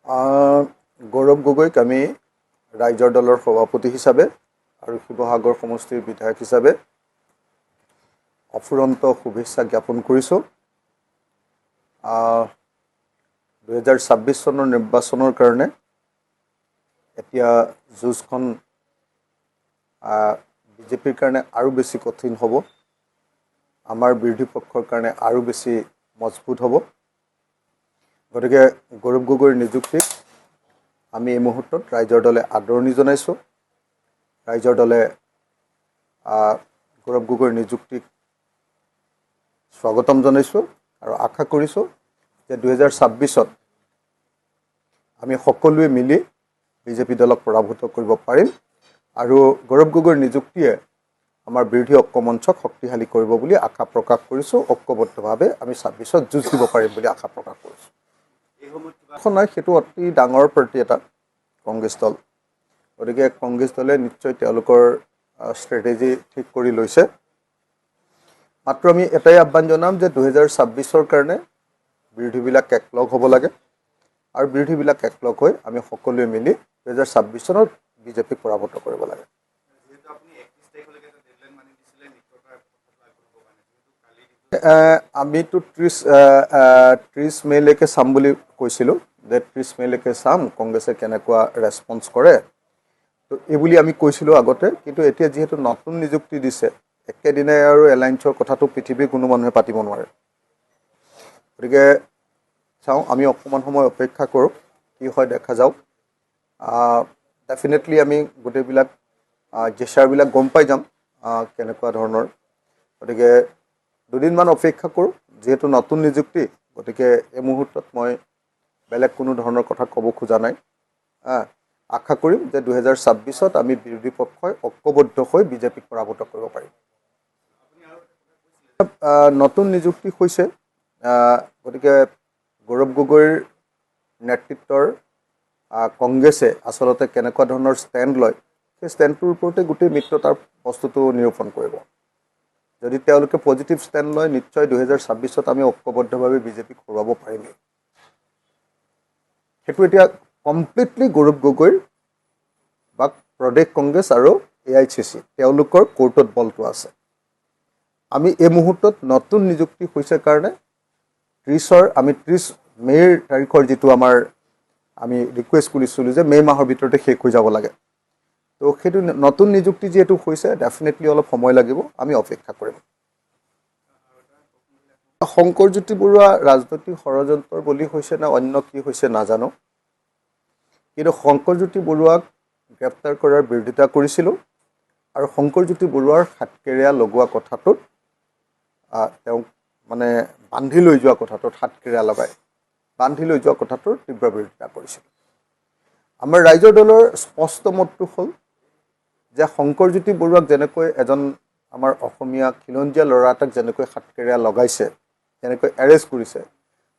গৌৰৱ গগৈক আমি ৰাইজৰ দলৰ সভাপতি হিচাপে আৰু শিৱসাগৰ সমষ্টিৰ বিধায়ক হিচাপে অফুৰন্ত শুভেচ্ছা জ্ঞাপন কৰিছোঁ। 2026 চনৰ নিৰ্বাচনৰ কাৰণে এতিয়া যুঁজখন বিজেপিৰ কাৰণে আৰু বেছি কঠিন হ'ব, আমাৰ বিৰোধী পক্ষৰ কাৰণে আৰু বেছি মজবুত হ'ব। গতিকে গৌৰৱ গগৈৰ নিযুক্তিক আমি এই মুহূৰ্তত ৰাইজৰ দলে আদৰণি জনাইছোঁ। ৰাইজৰ দলে গৌৰৱ গগৈৰ নিযুক্তিক স্বাগতম জনাইছোঁ আৰু আশা কৰিছোঁ যে 2026ত আমি সকলোৱে মিলি বিজেপি দলক পৰাভূত কৰিব পাৰিম আৰু গৌৰৱ গগৈৰ নিযুক্তিয়ে আমাৰ বিৰোধী ঐক্যমঞ্চক শক্তিশালী কৰিব বুলি আশা প্ৰকাশ কৰিছোঁ। ঐক্যবদ্ধভাৱে আমি 26ত যুঁজ দিব পাৰিম বুলি আশা প্ৰকাশ কৰিছোঁ। নাই, সেইটো অতি ডাঙৰ প্ৰাৰ্থী এটা কংগ্ৰেছ দল। গতিকে কংগ্ৰেছ দলে নিশ্চয় তেওঁলোকৰ ষ্ট্ৰেটেজি ঠিক কৰি লৈছে। মাত্ৰ আমি এটাই আহ্বান জনাম যে 2026ৰ কাৰণে বিৰোধীবিলাক একলগ হ'ব লাগে আৰু বিৰোধীবিলাক একলগ হৈ আমি সকলোৱে মিলি 2026 চনত বিজেপিক পৰাভূত কৰিব লাগে। আমিতো 30 মে'লৈকে চাম বুলি কৈছিলোঁ, যে 30 মে'লৈকে চাম কংগ্ৰেছে কেনেকুৱা ৰেছপন্স কৰে। তো এইবুলি আমি কৈছিলোঁ আগতে, কিন্তু এতিয়া যিহেতু নতুন নিযুক্তি দিছে, একেদিনাই আৰু এলায়েন্সৰ কথাটো পৃথিৱীৰ কোনো মানুহে পাতিব নোৱাৰে। গতিকে চাওঁ, আমি অকণমান সময় অপেক্ষা কৰোঁ, কি হয় দেখা যাওক। ডেফিনেটলি আমি গোটেইবিলাক জেচাৰবিলাক গম পাই যাম কেনেকুৱা ধৰণৰ। গতিকে দুদিনমান অপেক্ষা কৰোঁ, যিহেতু নতুন নিযুক্তি, গতিকে এই মুহূৰ্তত মই বেলেগ কোনো ধৰণৰ কথা ক'ব খোজা নাই। আশা কৰিম যে 2026ত আমি বিৰোধী পক্ষই ঐক্যবদ্ধ হৈ বিজেপিক পৰাভূত কৰিব পাৰিম। নতুন নিযুক্তি হৈছে, গতিকে গৌৰৱ গগৈৰ নেতৃত্বৰ কংগ্ৰেছে আচলতে কেনেকুৱা ধৰণৰ ষ্টেণ্ড লয়, সেই ষ্টেণ্ডটোৰ ওপৰতে গোটেই মিত্ৰতাৰ বস্তুটো নিৰূপণ কৰিব। যদি তেওঁলোকে পজিটিভ ষ্টেণ্ড লয়, নিশ্চয় 2026ত আমি ঐক্যবদ্ধভাৱে বিজেপিক হৰুৱাব পাৰিমেই। সেইটো এতিয়া কমপ্লিটলি গৌৰৱ গগৈৰ বা প্ৰদেশ কংগ্ৰেছ আৰু AICC তেওঁলোকৰ কোৰ্টত বলটো আছে। আমি এই মুহূৰ্তত নতুন নিযুক্তি হৈছে কাৰণে 30 মে'ৰ তাৰিখৰ যিটো আমি ৰিকুৱেষ্ট কৰিছিলোঁ যে মে' মাহৰ ভিতৰতে শেষ হৈ যাব লাগে, তো সেইটো নতুন নিযুক্তি যিহেতু হৈছে, ডেফিনেটলি অলপ সময় লাগিব, আমি অপেক্ষা কৰিম। শংকৰজ্যোতি বৰুৱা ৰাজনৈতিক ষড়যন্ত্ৰৰ বলি হৈছে নে অন্য কি হৈছে নাজানো, কিন্তু শংকৰজ্যোতি বৰুৱাক গ্ৰেপ্তাৰ কৰাৰ বিৰোধিতা কৰিছিলোঁ আৰু শংকৰজ্যোতি বৰুৱাৰ হাতকেৰেয়া লগোৱা কথাটোত তেওঁক মানে বান্ধি লৈ যোৱা কথাটোত হাতকেৰেয়া লগাই বান্ধি লৈ যোৱা কথাটোৰ তীব্ৰ বিৰোধিতা কৰিছিলোঁ। আমাৰ ৰাইজৰ দলৰ স্পষ্ট মতটো হ'ল যে শংকৰজ্যোতি বৰুৱাক যেনেকৈ এজন আমাৰ অসমীয়া খিলঞ্জীয়া ল'ৰা এটাক যেনেকৈ হাতকেৰেয়া লগাইছে, যেনেকৈ এৰেষ্ট কৰিছে,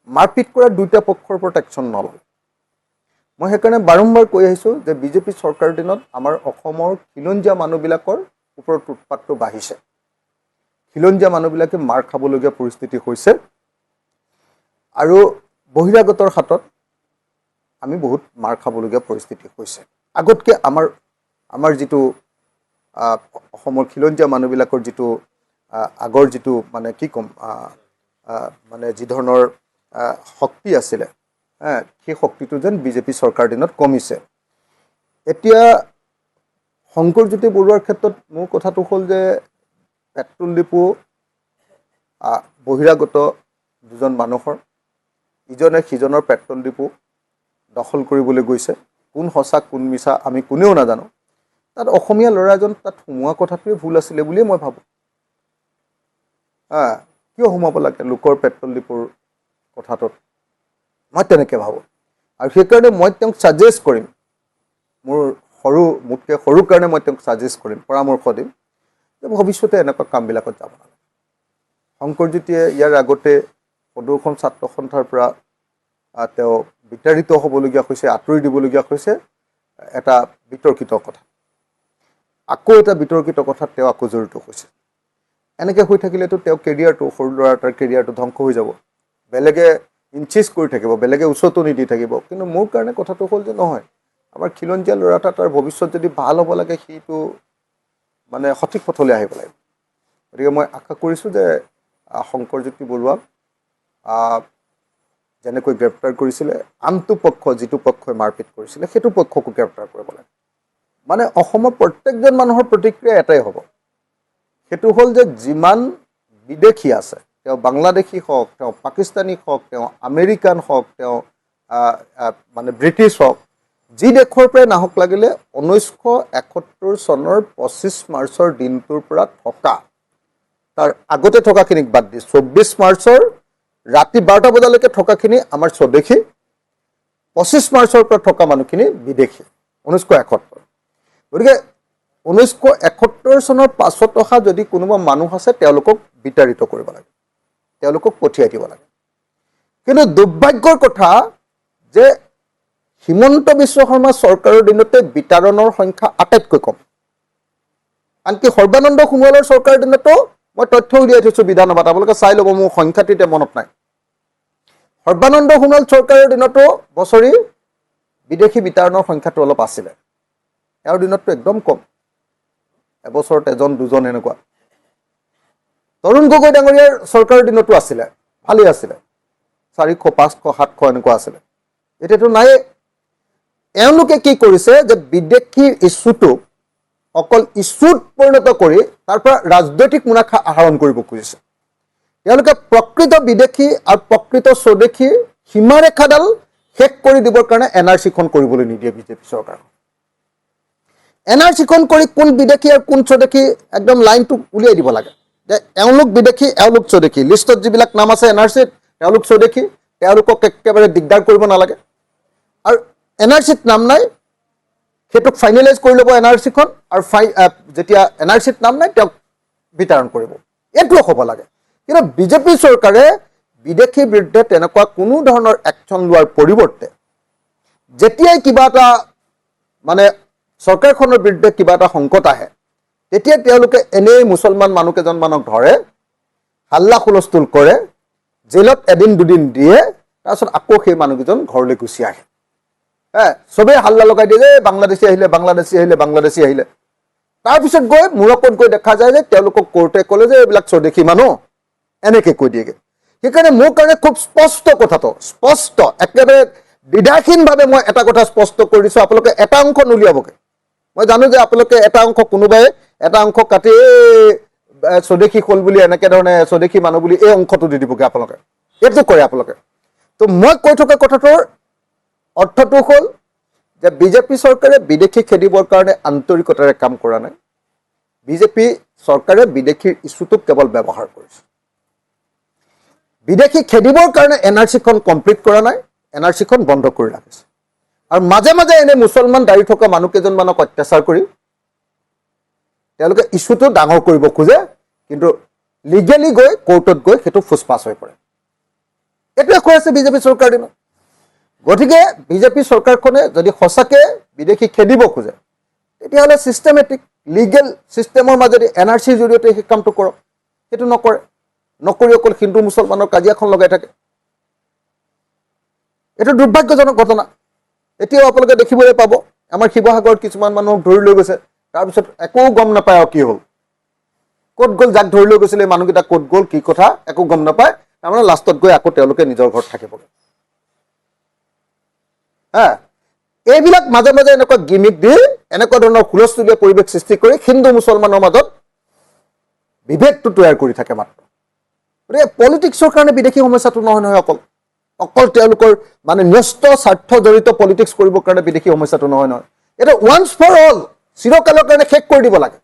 মাৰপিট কৰা দুয়োটা পক্ষৰ ওপৰত একশ্যন নলয়। মই সেইকাৰণে বাৰম্বাৰ কৈ আহিছোঁ যে বিজেপি চৰকাৰৰ দিনত আমাৰ অসমৰ খিলঞ্জীয়া মানুহবিলাকৰ ওপৰত উৎপাতটো বাঢ়িছে, খিলঞ্জীয়া মানুহবিলাকে মাৰ খাবলগীয়া পৰিস্থিতি হৈছে আৰু বহিৰাগতৰ হাতত আমি বহুত মাৰ খাবলগীয়া পৰিস্থিতি হৈছে। আগতকৈ আমাৰ যিটো অসমৰ খিলঞ্জীয়া মানুহবিলাকৰ যিটো আগৰ যিটো মানে কি ক'ম মানে যি ধৰণৰ শক্তি আছিলে, সেই শক্তিটো যেন বিজেপি চৰকাৰ দিনত কমিছে। এতিয়া শংকৰজ্যোতি বৰুৱাৰ ক্ষেত্ৰত মোৰ কথাটো হ'ল যে পেট্ৰল ডিপু বহিৰাগত দুজন মানুহৰ ইজনে সিজনৰ পেট্ৰল ডিপু দখল কৰিবলৈ গৈছে। কোন সঁচা কোন মিছা আমি কোনেও নাজানো। তাত অসমীয়া ল'ৰা এজন তাত সোমোৱা কথাটোৱে ভুল আছিলে বুলিয়ে মই ভাবোঁ। কিয় সোমাব লাগে লোকৰ পেট্ৰল ডিপুৰ কথাটোত, মই তেনেকৈ ভাবোঁ। আৰু সেইকাৰণে মই তেওঁক ছাজেষ্ট কৰিম, মোতকৈ সৰু কাৰণে মই তেওঁক ছাজেষ্ট কৰিম, পৰামৰ্শ দিম যে ভৱিষ্যতে এনেকুৱা কামবিলাকত যাব নালাগে। শংকৰজ্যোতিয়ে ইয়াৰ আগতে প্ৰদূষণ ছাত্ৰ সন্থাৰ পৰা তেওঁ বিতাড়িত হ'বলগীয়া হৈছে, আঁতৰি দিবলগীয়া হৈছে, এটা বিতৰ্কিত কথা। আকৌ এটা বিতৰ্কিত কথাত তেওঁ আকৌ জড়িত হৈছে। এনেকৈ হৈ থাকিলেতো তেওঁ কেৰিয়াৰটো, সৰু ল'ৰা এটাৰ কেৰিয়াৰটো ধ্বংস হৈ যাব। বেলেগে ইনচিজ কৰি থাকিব, বেলেগে উচতো নিদি থাকিব। কিন্তু মোৰ কাৰণে কথাটো হ'ল যে নহয়, আমাৰ খিলঞ্জীয়া ল'ৰা এটা তাৰ ভৱিষ্যত যদি ভাল হ'ব লাগে, সেইটো মানে সঠিক পথলৈ আহিব লাগিব। গতিকে মই আশা কৰিছোঁ যে শংকৰজ্যোতি বৰুৱাক যেনেকৈ গ্ৰেপ্তাৰ কৰিছিলে, আনটো পক্ষ যিটো পক্ষই মাৰপিট কৰিছিলে সেইটো পক্ষকো গ্ৰেপ্তাৰ কৰিব লাগে। মানে অসমৰ প্ৰত্যেকজন মানুহৰ প্ৰতিক্ৰিয়া এটাই হ'ব, সেইটো হ'ল যে যিমান বিদেশী আছে, তেওঁ বাংলাদেশী হওক, তেওঁ পাকিস্তানী হওক, তেওঁ আমেৰিকান হওক, তেওঁ মানে ব্ৰিটিছ হওক, যি দেশৰ পৰাই নাহক লাগিলে 1971 চনৰ 25 মাৰ্চৰ দিনটোৰ পৰা থকা, তাৰ আগতে থকাখিনিক বাদ দি 24 মাৰ্চৰ ৰাতি 12টা বজালৈকে থকাখিনি আমাৰ স্বদেশী, 25 মাৰ্চৰ পৰা থকা মানুহখিনি বিদেশী 1971। গতিকে 1971 চনৰ পাছত অহা যদি কোনোবা মানুহ আছে তেওঁলোকক বিতাড়িত কৰিব লাগে, তেওঁলোকক পঠিয়াই দিব লাগে। কিন্তু দুৰ্ভাগ্যৰ কথা যে হিমন্ত বিশ্ব শৰ্মা চৰকাৰৰ দিনতে বিতাড়নৰ সংখ্যা আটাইতকৈ কম। আনকি সৰ্বানন্দ সোণোৱালৰ চৰকাৰৰ দিনতো মই তথ্য উলিয়াই থৈছোঁ বিধানসভাত, আপোনালোকে চাই ল'ব, মোৰ সংখ্যাটো এতিয়া মনত নাই। সৰ্বানন্দ সোণোৱাল চৰকাৰৰ দিনতো বছৰি বিদেশী বিতাড়নৰ সংখ্যাটো অলপ আছিলে, এওঁৰ দিনততো একদম কম, এবছৰত এজন দুজন এনেকুৱা। তৰুণ গগৈ ডাঙৰীয়াৰ চৰকাৰৰ দিনতো আছিলে, ভালেই আছিলে, 400, 500, 700 এনেকুৱা আছিলে। এতিয়াতো নাইয়ে। এওঁলোকে কি কৰিছে যে বিদেশীৰ ইছ্যুটো অকল ইছ্যুত পৰিণত কৰি তাৰ পৰা ৰাজনৈতিক মুনাফা আহৰণ কৰিব খুজিছে। তেওঁলোকে প্ৰকৃত বিদেশী আৰু প্ৰকৃত স্বদেশীৰ সীমাৰেখাডাল শেষ কৰি দিবৰ কাৰণে NRC-খন কৰিবলৈ নিদিয়ে বিজেপি চৰকাৰ। NRC-খন কৰি কোন বিদেশী আৰু কোন স্বদেশী একদম লাইনটো উলিয়াই দিব লাগে, যে এওঁলোক বিদেশী, এওঁলোক স্বদেশী। লিষ্টত যিবিলাক নাম আছে NRC-ত, তেওঁলোক স্বদেশী, তেওঁলোকক একেবাৰে দিগদাৰ কৰিব নালাগে। আৰু NRC-ত নাম নাই, সেইটোক ফাইনেলাইজ কৰি ল'ব NRC-খন, আৰু যেতিয়া NRC-ত নাম নাই তেওঁক বিতৰণ কৰিব। এইটোও হ'ব লাগে। কিন্তু বিজেপি চৰকাৰে বিদেশীৰ বিৰুদ্ধে তেনেকুৱা কোনো ধৰণৰ একশ্যন লোৱাৰ পৰিৱৰ্তে যেতিয়াই কিবা এটা মানে চৰকাৰখনৰ বিৰুদ্ধে কিবা এটা সংকট আহে, তেতিয়া তেওঁলোকে এনেই মুছলমান মানুহ কেইজনমানক ধৰে, হাল্লা হুলস্থুল কৰে, জেলত এদিন দুদিন দিয়ে, তাৰপিছত আকৌ সেই মানুহকেইজন ঘৰলৈ গুচি আহে। চবেই হাল্লা লগাই দিয়ে যে বাংলাদেশী আহিলে, বাংলাদেশী আহিলে, বাংলাদেশী আহিলে। তাৰপিছত গৈ মূৰকত গৈ দেখা যায় যে তেওঁলোকক কোৰ্টে ক'লে যে এইবিলাক স্বদেশী মানুহ, এনেকৈ কৈ দিয়েগৈ। সেইকাৰণে মোৰ কাৰণে খুব স্পষ্ট কথাটো, স্পষ্ট একেবাৰে দ্বিধাহীনভাৱে মই এটা কথা স্পষ্ট কৰি দিছোঁ, আপোনালোকে এটা অংশ নুলিয়াবগৈ। মই জানো যে আপোনালোকে এটা অংশ, কোনোবাই এটা অংশ কাটি স্বদেশী হ'ল বুলি, এনেকৈ ধৰণে স্বদেশী মানুহ বুলি এই অংশটো দি দিবগৈ আপোনালোকে। এইটো কৰে আপোনালোকে। তো মই কৈ থকা কথাটোৰ অৰ্থটো হ'ল যে বিজেপি চৰকাৰে বিদেশী খেদিবৰ কাৰণে আন্তৰিকতাৰে কাম কৰা নাই। বিজেপি চৰকাৰে বিদেশীৰ ইছ্যুটোক কেৱল ব্যৱহাৰ কৰিছে। বিদেশী খেদিবৰ কাৰণে NRC-খন কমপ্লিট কৰা নাই, NRC-খন বন্ধ কৰি ৰাখিছে। আৰু মাজে মাজে এনে মুছলমান দাড়ি থকা মানুহ কেইজনমানক অত্যাচাৰ কৰি তেওঁলোকে ইছ্যুটো ডাঙৰ কৰিব খোজে, কিন্তু লিগেলি গৈ কোৰ্টত গৈ সেইটো ফুচপাছ হৈ পৰে। এইটোৱে কৈ আছে বিজেপি চৰকাৰ দিনত। গতিকে বিজেপি চৰকাৰখনে যদি সঁচাকৈ বিদেশী খেদিব খোজে, তেতিয়াহ'লে ছিষ্টেমেটিক লিগেল ছিষ্টেমৰ মাজেদি NRC-ৰ জৰিয়তে সেই কামটো কৰক। সেইটো নকৰে, নকৰি অকল হিন্দু মুছলমানৰ কাজিয়াখন লগাই থাকে। এইটো দুৰ্ভাগ্যজনক ঘটনা। এতিয়াও আপোনালোকে দেখিবলৈ পাব, আমাৰ শিৱসাগৰত কিছুমান মানুহক ধৰি লৈ গৈছে, তাৰপিছত একো গম নাপায় আৰু কি হ'ল, ক'ত গ'ল, যাক ধৰি লৈ গৈছিলে মানুহকেইটা ক'ত গ'ল, কি কথা একো গম নাপায়। তাৰমানে লাষ্টত গৈ আকৌ তেওঁলোকে নিজৰ ঘৰত থাকিবগৈ। এইবিলাক মাজে মাজে এনেকুৱা গিমিক দি এনেকুৱা ধৰণৰ হুলস্থুলীয়া পৰিৱেশ সৃষ্টি কৰি হিন্দু মুছলমানৰ মাজত বিভেদটো তৈয়াৰ কৰি থাকে মাত্ৰ। গতিকে পলিটিক্সৰ কাৰণে বিদেশী সমস্যাটো নহয় অকল তেওঁলোকৰ মানে ন্যস্ত স্বাৰ্থ জড়িত পলিটিক্স কৰিবৰ কাৰণে বিদেশী সমস্যাটো নহয়। এইটো ওৱান্স ফৰ অল, চিৰকালৰ কাৰণে শেষ কৰি দিব লাগে।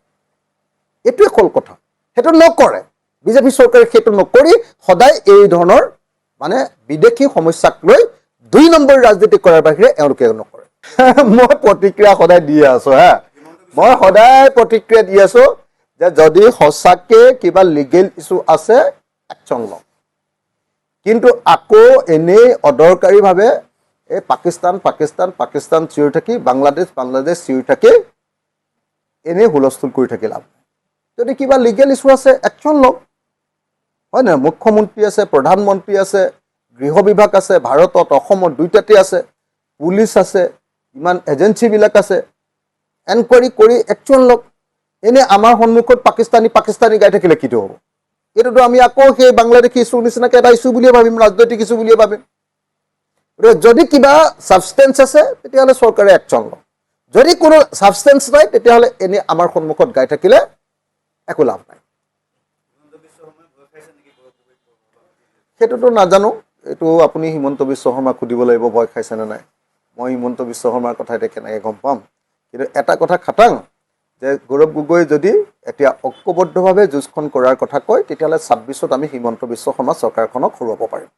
এইটোৱে হ'ল কথা। সেইটো নকৰে বিজেপি চৰকাৰে। সেইটো নকৰি সদায় এই ধৰণৰ মানে বিদেশী সমস্যাক লৈ 2 নম্বৰ ৰাজনীতি কৰাৰ বাহিৰে এওঁলোকে নকৰে। মই প্ৰতিক্ৰিয়া সদায় দি আছো, মই সদায় প্ৰতিক্ৰিয়া দি আছো যে যদি সঁচাকৈ কিবা লিগেল ইছ্যু আছে একশ্যন লওক। কিন্তু আকৌ এনেই অদৰকাৰীভাৱে এই পাকিস্তান চিঞৰি থাকি, বাংলাদেশ চিঞৰি থাকি এনেই হুলস্থুল কৰি থাকি লাভ। যদি কিবা লিগেল ইছ্যু আছে একশ্যন লওক, হয় নহয়? মুখ্যমন্ত্ৰী আছে, প্ৰধানমন্ত্ৰী আছে, গৃহ বিভাগ আছে ভাৰতত অসমত দুইটাতে আছে, পুলিচ আছে, ইমান এজেঞ্চিবিলাক আছে, এনকুৱাৰী কৰি একচুৱেল লওক। এনে আমাৰ সন্মুখত পাকিস্তানী গাই থাকিলে কিটো হ'ব? এইটোতো আমি আকৌ সেই বাংলাদেশী ইছ্যুৰ নিচিনাকৈ এটা ইছ্যু বুলিয়ে ভাবিম, ৰাজনৈতিক ইছ্যু বুলিয়ে ভাবিম। গতিকে যদি কিবা ছাবষ্টেঞ্চ আছে তেতিয়াহ'লে চৰকাৰে একচন লওক, যদি কোনো ছাবষ্টেঞ্চ নাই তেতিয়াহ'লে এনে আমাৰ সন্মুখত গাই থাকিলে একো লাভ নাই। সেইটোতো নাজানো, এইটো আপুনি হিমন্ত বিশ্ব শৰ্মাক সুধিব লাগিব ভয় খাইছেনে নাই। মই হিমন্ত বিশ্ব শৰ্মাৰ কথা এতিয়া কেনেকৈ গম পাম? কিন্তু এটা কথা খাটাং যে গৌৰৱ গগৈ যদি এতিয়া ঐক্যবদ্ধভাৱে যুঁজখন কৰাৰ কথা কয় তেতিয়াহ'লে 26ত আমি হিমন্ত বিশ্ব শৰ্মা চৰকাৰখনক হৰুৱাব পাৰিম।